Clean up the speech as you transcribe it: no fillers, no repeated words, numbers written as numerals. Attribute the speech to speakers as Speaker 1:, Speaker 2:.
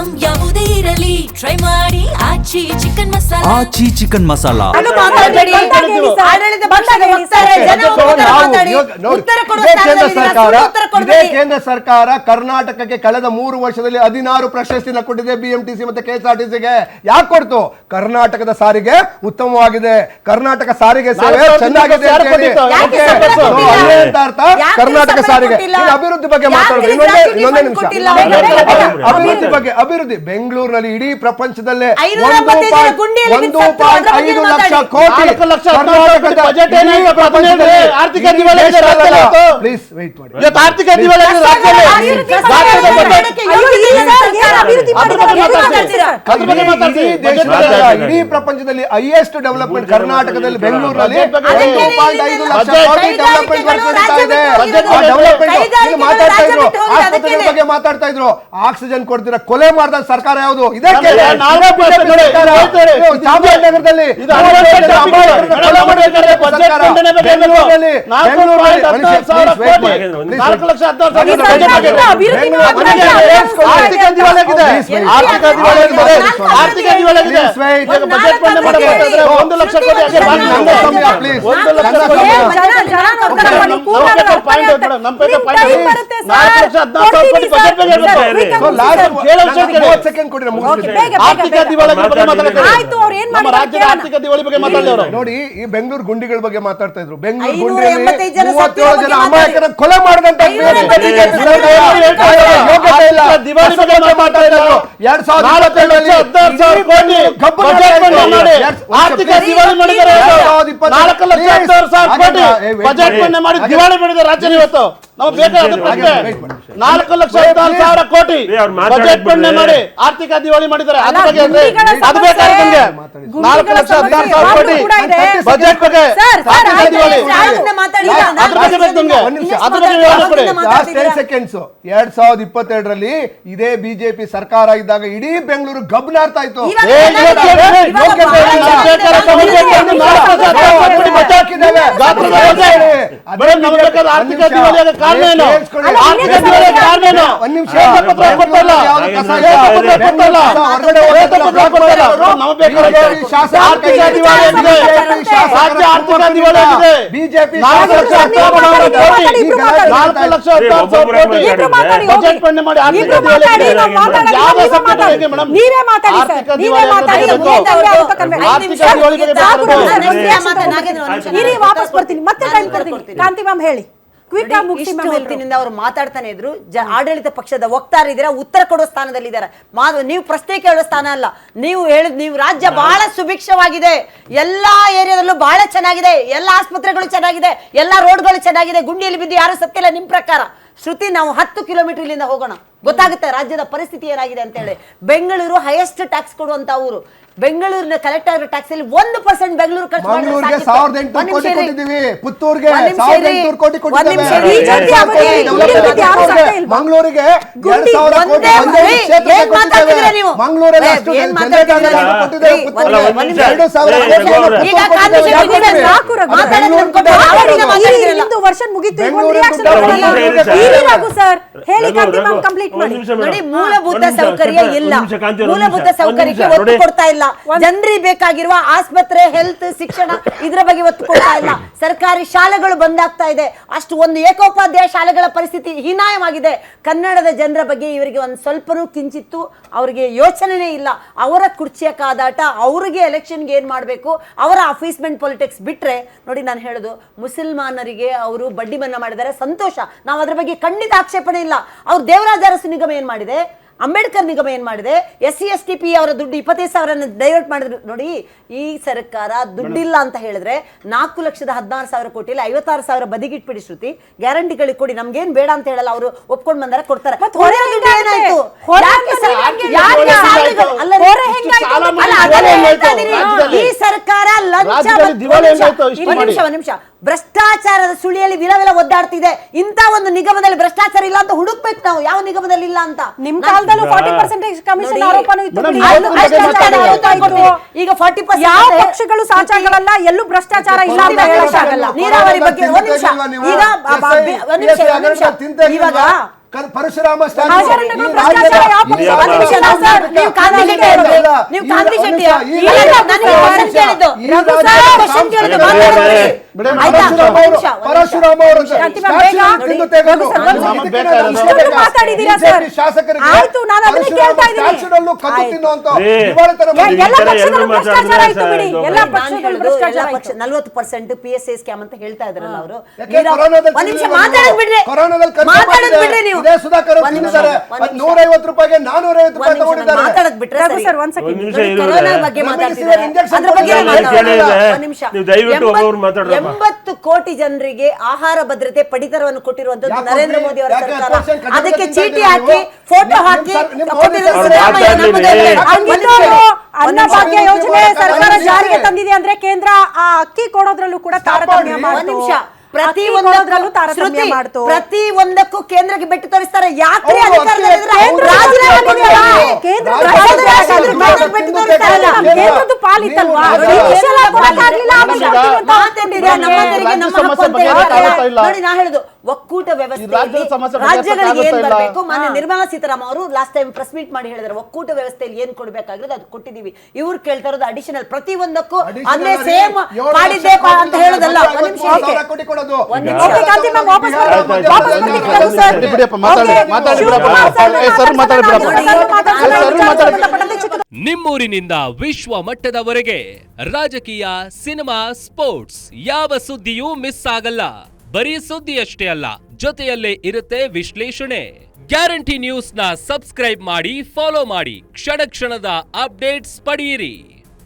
Speaker 1: Item ಯಾವುದೇ ಇರಲಿ try ಮಾಡಿ ಆಚಿ ಚಿಕನ್ ಮಸಾಲಾ.
Speaker 2: ಆಚಿ ಚಿಕನ್ ಮಸಾಲಾ.
Speaker 3: ಕೇಂದ್ರ ಸರ್ಕಾರ ಕರ್ನಾಟಕಕ್ಕೆ ಕಳೆದ 3 ವರ್ಷದಲ್ಲಿ 16 ಪ್ರಶಸ್ತಿನ ಕೊಟ್ಟಿದೆ ಬಿಎಂಟಿಸಿ ಮತ್ತೆ ಕೆಎಸ್ಆರ್ಟಿಸಿಗೆ. ಯಾಕೆ ಕೊಡ್ತು? ಕರ್ನಾಟಕದ ಸಾರಿಗೆ ಉತ್ತಮವಾಗಿದೆ, ಕರ್ನಾಟಕ ಸಾರಿಗೆ ಸೇವೆ ಚೆನ್ನಾಗಿದೆ ಅಂತ ಹೇಳಿ. ಕರ್ನಾಟಕ ಸಾರಿಗೆ ಅಭಿವೃದ್ಧಿ ಬಗ್ಗೆ ಮಾತಾಡೋದು. ಇನ್ನೊಂದೇ ನಿಮಿಷ. ಅಭಿವೃದ್ಧಿ ಬಗ್ಗೆ. ಅಭಿವೃದ್ಧಿ ಬೆಂಗಳೂರಿನಲ್ಲಿ ಇಡೀ ಪ್ರಪಂಚದಲ್ಲೇ 1.5 ಲಕ್ಷ ಕೋಟಿ
Speaker 4: ಆರ್ಥಿಕ ದಿವಾಳಿ
Speaker 3: ಪ್ಲೀಸ್ ವೇಟ್ ಮಾಡಿ.
Speaker 4: ಆರ್ಥಿಕ ದಿವಾಳಿ
Speaker 3: ಇಡೀ ಪ್ರಪಂಚದಲ್ಲಿ ಹೈಯೆಸ್ಟ್ ಡೆವಲಪ್ಮೆಂಟ್ ಕರ್ನಾಟಕದಲ್ಲಿ ಬೆಂಗಳೂರಿನಲ್ಲಿ 1.5 ಲಕ್ಷ ಕೋಟಿ ಡೆವಲಪ್ಮೆಂಟ್ ನಡೀತಾ ಇದೆ. ಮಾತಾಡ್ತಾ ಇದ್ರು ಆಸ್ಪತ್ರೆಗಳ ಬಗ್ಗೆ ಮಾತಾಡ್ತಾ ಇದ್ರು. ಆಕ್ಸಿಜನ್ ಕೊಡ್ತೀರಾ ಕೊಲೆ ಮಾಡಿದ ಸರ್ಕಾರ ಯಾವುದು? ಇದೇ ಚಾಮರಾಜನಗರದಲ್ಲಿ ನೋಡಿ, ಈ ಬೆಂಗಳೂರು ಗುಂಡಿಗಳ ಬಗ್ಗೆ ಮಾತಾಡ್ತಾ ಇದ್ರು. ಬೆಂಗಳೂರು ಗುಂಡಿಯಲ್ಲಿ 37 ಜನ ಅಮಾಯಕರ ಕೊಲೆ ಮಾಡಿದಂತ
Speaker 4: ರಾಜ್ಯ ಇವತ್ತು ನಾವು ಬೇಕಾದ ಪ್ರಶ್ನೆ 4,16,000 ಕೋಟಿ ಬಜೆಟ್ ಮಂಡನೆ ಮಾಡಿ ಆರ್ಥಿಕ ದಿವಾಳಿ ಮಾಡಿದ್ದಾರೆ. ಅದು ಬಗ್ಗೆ ಅದು ಬೇಕಾದ್ರೆ ನಿಮಗೆ 4,16,000 ಕೋಟಿ ಬಜೆಟ್ ಬಗ್ಗೆ ಆರ್ಥಿಕ ದಿವಾಳಿ ಅದ್ರ ಬಗ್ಗೆ ಬೇಕು ನಿಮಗೆ. ಅದ್ರ ಬಗ್ಗೆ ವಿವರಣೆ ಕೊಡಿ.
Speaker 3: 2022ರಲ್ಲಿ ಇದೇ ಬಿಜೆಪಿ ಸರ್ಕಾರ ಇದ್ದಾಗ ಇಡೀ ಬೆಂಗಳೂರು ಗಬ್ನಾರ್ತಾ ಇತ್ತು.
Speaker 4: ಆರ್ಥಿಕ ದಿವಾಳಿಯಾಗ ಕಾರಣ ಏನು? ಆರ್ಥಿಕ ದಿವಾಳಿಯಾಗ ಕಾರಣ ಏನು? ಆರ್ಥಿಕ ದಿವಾಳಿಯಾಗಿದೆ. ರಾಜ್ಯ ಆರ್ಥಿಕ ದಿವಾಳಿಯಾಗಿದೆ. ಬಿಜೆಪಿ 4,16,000 ಕೋಟಿ ಬಜೆಟ್ ಮಂಡನೆ ಮಾಡಿ ಆರ್ಥಿಕ ದಿವಾಳಿಯಾಗಿದೆ. ಯಾವ ಸಬ್ಜೆಕ್ಟ್ ಮೇಡಮ್ ಆರ್ಥಿಕ ದಿವಾಳಿ
Speaker 5: ವಾಪಸ್ ಬರ್ತೀನಿ, ಮತ್ತೆ ಟೈಮ್ ಕೊಡ್ತೀನಿ. ಕಾಂತಿ ಮ್ಯಾಮ್ ಹೇಳಿ.
Speaker 6: ಹೊತ್ತಿನಿಂದ ಅವರು ಮಾತಾಡ್ತಾನೆ ಇದ್ರು. ಆಡಳಿತ ಪಕ್ಷದ ವಕ್ತಾರಿದ್ದೀರಾ, ಉತ್ತರ ಕೊಡೋ ಸ್ಥಾನದಲ್ಲಿದ್ದಾರೆ. ನೀವು ಪ್ರಶ್ನೆ ಕೇಳೋ ಸ್ಥಾನ ಅಲ್ಲ. ನೀವು ಹೇಳಿದ್ ನೀವು ರಾಜ್ಯ ಬಹಳ ಸುಭಿಕ್ಷವಾಗಿದೆ, ಎಲ್ಲಾ ಏರಿಯಾದಲ್ಲೂ ಬಹಳ ಚೆನ್ನಾಗಿದೆ, ಎಲ್ಲಾ ಆಸ್ಪತ್ರೆಗಳು ಚೆನ್ನಾಗಿದೆ, ಎಲ್ಲಾ ರೋಡ್ಗಳು ಚೆನ್ನಾಗಿದೆ, ಗುಂಡಿಯಲ್ಲಿ ಬಿದ್ದು ಯಾರು ಸತ್ತಿಲ್ಲ. ನಿಮ್ ಪ್ರಕಾರ ಶ್ರುತಿ, ನಾವು 10 ಕಿಲೋಮೀಟರ್ ಇಲ್ಲಿಂದ ಹೋಗೋಣ, ಗೊತ್ತಾಗುತ್ತೆ ರಾಜ್ಯದ ಪರಿಸ್ಥಿತಿ ಏನಾಗಿದೆ ಅಂತ ಹೇಳಿ. ಬೆಂಗಳೂರು ಹೈಯೆಸ್ಟ್ ಟ್ಯಾಕ್ಸ್ ಕೊಡುವಂತ ಊರು. ಬೆಂಗಳೂರಿನ ಕಲೆಕ್ಟ್ ಆಗಿರೋ ಟ್ಯಾಕ್ಸ್ ಅಲ್ಲಿ 1% ಬೆಂಗಳೂರು ಖರ್ಚು
Speaker 3: ಮಂಗಳೂರಿಗೆ 1,800 ಕೋಟಿ ಕೊಟ್ಟಿದ್ದೀವಿ, ಪುತ್ತೂರಿಗೆ 1,800 ಕೋಟಿ ಕೊಟ್ಟಿದ್ದೇವೆ, ಮಂಗಳೂರಿಗೆ 2,000 ಕೋಟಿ ಮಂಗಳೂರಲ್ಲಿ ಅಷ್ಟು ಕೊಟ್ಟಿದ್ದೇವೆ,
Speaker 5: 2,000 ವರ್ಷ ಮುಗಿತು.
Speaker 6: ನೋಡಿ, ಮೂಲಭೂತ ಸೌಕರ್ಯ ಇಲ್ಲ, ಮೂಲಭೂತ ಸೌಕರ್ಯಕ್ಕೆ ಒತ್ತು ಕೊಡ್ತಾ ಇಲ್ಲ. ಜನರಿಗೆ ಬೇಕಾಗಿರುವ ಆಸ್ಪತ್ರೆ, ಹೆಲ್ತ್, ಶಿಕ್ಷಣ ಇದರ ಬಗ್ಗೆ ಒತ್ತು ಕೊಡ್ತಾ ಇಲ್ಲ. ಸರ್ಕಾರಿ ಶಾಲೆಗಳು ಬಂದಾಗ್ತಾ ಇದೆ. ಅಷ್ಟು ಒಂದು ಏಕೋಪಾಧ್ಯಾಯ ಶಾಲೆಗಳ ಪರಿಸ್ಥಿತಿ ಹೀನಾಯವಾಗಿದೆ. ಕನ್ನಡದ ಜನರ ಬಗ್ಗೆ ಇವರಿಗೆ ಒಂದು ಸ್ವಲ್ಪನೂ ಕಿಂಚಿತ್ತು ಅವರಿಗೆ ಯೋಚನೆನೇ ಇಲ್ಲ. ಅವರ ಕುರ್ಚಿಯ ಕಾದಾಟ, ಅವರಿಗೆ ಎಲೆಕ್ಷನ್ಗೆ ಏನ್ ಮಾಡಬೇಕು, ಅವರ ಅಫೀಸ್ಮೆಂಟ್ ಪೊಲಿಟಿಕ್ಸ್ ಬಿಟ್ರೆ. ನೋಡಿ, ನಾನು ಹೇಳೋದು, ಮುಸಲ್ಮಾನರಿಗೆ ಅವರು ಬಡ್ಡಿ ಮನ್ನಾ ಮಾಡಿದ್ದಾರೆ, ಸಂತೋಷ, ನಾವು ಅದ್ರ ಬಗ್ಗೆ ಖಂಡಿತ ಆಕ್ಷೇಪಣೆ ಇಲ್ಲ. ಅವ್ರು ದೇವರಾಜ ಅರಸು ನಿಗಮ ಏನ್ ಮಾಡಿದೆ, ಅಂಬೇಡ್ಕರ್ ನಿಗಮ ಏನ್ ಮಾಡಿದೆ, SC ST ಅವರ ದುಡ್ಡು 25,000 ಡೈವರ್ಟ್ ಮಾಡಿದ್ರು. ನೋಡಿ, ಈ ಸರ್ಕಾರ ದುಡ್ಡಿಲ್ಲ ಅಂತ ಹೇಳಿದ್ರೆ 4,16,000 ಕೋಟಿಯಲ್ಲಿ 56,000 ಬದಿಗಿಟ್ಬಿಡಿ ಶ್ರುತಿ, ಗ್ಯಾರಂಟಿಗಳಿಗೆ ಕೊಡಿ, ನಮ್ಗೇನ್ ಬೇಡ ಅಂತ ಹೇಳಲ್ಲ. ಅವರು ಒಪ್ಕೊಂಡ್ ಬಂದಾರ, ಕೊಡ್ತಾರೆ. ಈ ಸರ್ಕಾರ ನಿಮಿಷ ಭ್ರಷ್ಟಾಚಾರದ ಸುಳಿಯಲ್ಲಿ ವಿಲವಿಲ ಒದ್ದಾಡ್ತಿದೆ. ಇಂತ ಒಂದು ನಿಗಮದಲ್ಲಿ ಭ್ರಷ್ಟಾಚಾರ ಇಲ್ಲ ಅಂತ ಹುಡುಕ್ಬೇಕು ನಾವು, ಯಾವ ನಿಗಮದಲ್ಲಿ ಇಲ್ಲ ಅಂತ.
Speaker 5: ನಿಮ್ ಕಾಲದಲ್ಲೂ 40% ಕಮಿಷನ್ ಆರೋಪನೂ ಇತ್ತು.
Speaker 6: ಈಗ 40%
Speaker 5: ಯಾವ ಪಕ್ಷಗಳು ಸಾಚಾಗಲ್ಲ, ಎಲ್ಲೂ ಭ್ರಷ್ಟಾಚಾರ ಇಲ್ಲ ಅಂತ ಹೇಳಕ್ಕಾಗಲ್ಲ.
Speaker 6: ನೀರಾವರಿ ಬಗ್ಗೆ ಇವಾಗ
Speaker 3: ಪರಶುರಾಮ
Speaker 5: ರಾಜಕಾರಣಿಗಳು ಭ್ರಷ್ಟಾಚಾರ ಯಾವ ಪಕ್ಷ?
Speaker 6: ಒಂದು ನಿಮಿಷ ಸರ್, ನೀವು ಕಾಂತಿ ಶೆಟ್ಟಿ ಅವರು, ನೀವು ಕಾಂತಿ ಶೆಟ್ಟಿ
Speaker 3: ಪರಶುರಾಮ ಅವರು
Speaker 5: ಮಾತಾಡಿದ್ದೀರಾ ಸರ್? ಆಯ್ತು, ನಾನು ಅದನ್ನೇ ಕೇಳ್ತಾ ಇದ್ದೀನಿ. ಎಲ್ಲ ಪಕ್ಷಗಳು ಭ್ರಷ್ಟಾಚಾರ ಆಯ್ತು ಬಿಡಿ, ಎಲ್ಲ ಪಕ್ಷಗಳು ಭ್ರಷ್ಟಾಚಾರ ಆಯ್ತು.
Speaker 6: 40% PSA ಸ್ಕ್ಯಾಮ್ ಅಂತ ಹೇಳ್ತಾ ಇದ್ರಲ್ಲ ಅವರು.
Speaker 3: ಒಂದ್ ನಿಮಿಷ ಮಾತಾಡೋದ್ ಬಿಡ್ರಿ ನೀವು. ಸುಧಾಕರ್ 150 ರೂಪಾಯಿಗೆ 450 ರೂಪಾಯಿ ತಗೊಂಡಿದ್ದಾರೆ.
Speaker 6: ಮಾತಾಡೋದ್ ಬಿಟ್ರೆ
Speaker 5: ರಘು ಸರ್, ಒಂದ್ ಸೆಕೆಂಡ್.
Speaker 6: ಕೊರೋನಾ ಬಗ್ಗೆ ಮಾತಾಡ್ತಿದ್ದಾರೆ, ಅದ್ರ ಬಗ್ಗೆ ಒಂದ್ ನಿಮಿಷ. 80 ಕೋಟಿ ಜನರಿಗೆ ಆಹಾರ ಭದ್ರತೆ ಪಡಿತರವನ್ನು ಕೊಟ್ಟಿರುವಂತದ್ದು ನರೇಂದ್ರ ಮೋದಿ ಅವರ ಸರ್ಕಾರ. ಅದಕ್ಕೆ ಚೀಟಿ ಹಾಕಿ ಫೋಟೋ ಹಾಕಿ
Speaker 5: ಅನ್ನಭಾಗ್ಯ ಯೋಜನೆ ಸರ್ಕಾರ ಜಾರಿಗೆ ತಂದಿದೆ ಅಂದ್ರೆ ಕೇಂದ್ರ ಆ ಅಕ್ಕಿ ಕೊಡೋದ್ರಲ್ಲೂ ಕೂಡ ತಾರತಮ್ಯ ಮಾಡ್ತು.
Speaker 6: ಪ್ರತಿ
Speaker 5: ಒಂದರಲ್ಲೂ ತಾರತಮ್ಯ ಮಾಡ್ತು.
Speaker 6: ಪ್ರತಿ ಒಂದಕ್ಕೂ ಕೇಂದ್ರಕ್ಕೆ ಬೆಟ್ಟು ತೋರಿಸ್ತಾರೆ. ಯಾಕ್ರಿ
Speaker 5: ಕೇಂದ್ರದ್ದು ಪಾಲಿತಲ್ವಾ?
Speaker 6: ನೋಡಿ, ನಾ ಹೇಳುದು ಒಕ್ಕೂಟ ವ್ಯವಸ್ಥೆ ರಾಜ್ಯಗಳಿಗೆ ಏನ್ ಬರಬೇಕು. ಮಾನ್ಯ ನಿರ್ಮಲಾ ಸೀತಾರಾಮನ್ ಅವರು ಲಾಸ್ಟ್ ಟೈಮ್ ಪ್ರೆಸ್ ಮೀಟ್ ಮಾಡಿ ಹೇಳಿದ್ರು, ಒಕ್ಕೂಟ ವ್ಯವಸ್ಥೆಯಲ್ಲಿ ಏನ್ ಕೊಡ್ಬೇಕಾಗಿರೋದು ಅದು ಕೊಟ್ಟಿದೀವಿ. ಇವ್ರು ಕೇಳ್ತಾ ಇರೋದು ಅಡಿಷನಲ್ ಪ್ರತಿ ಒಂದಕ್ಕೂ ಅಂದ್ರೆ ಸೇಮ್ ಮಾಡಿದ್ದೆ ಅಂತ ಹೇಳೋದಲ್ಲ. ಒಂದ್ ನಿಮಿಷ
Speaker 2: ನಿಮ್ಮೂರಿನಿಂದ ವಿಶ್ವ ಮಟ್ಟದವರೆಗೆ ರಾಜಕೀಯ, ಸಿನಿಮಾ, ಸ್ಪೋರ್ಟ್ಸ್ ಯಾವ ಸುದ್ದಿಯೂ ಮಿಸ್ ಆಗಲ್ಲ. ಬರೀ ಸುದ್ದಿಯಷ್ಟೇ ಅಲ್ಲ, ಜೊತೆಯಲ್ಲೇ ಇರುತ್ತೆ ವಿಶ್ಲೇಷಣೆ. ಗ್ಯಾರಂಟಿ ನ್ಯೂಸ್ ನ ಸಬ್ಸ್ಕ್ರೈಬ್ ಮಾಡಿ, ಫಾಲೋ ಮಾಡಿ, ಕ್ಷಣ ಕ್ಷಣದ ಅಪ್ಡೇಟ್ಸ್ ಪಡೆಯಿರಿ.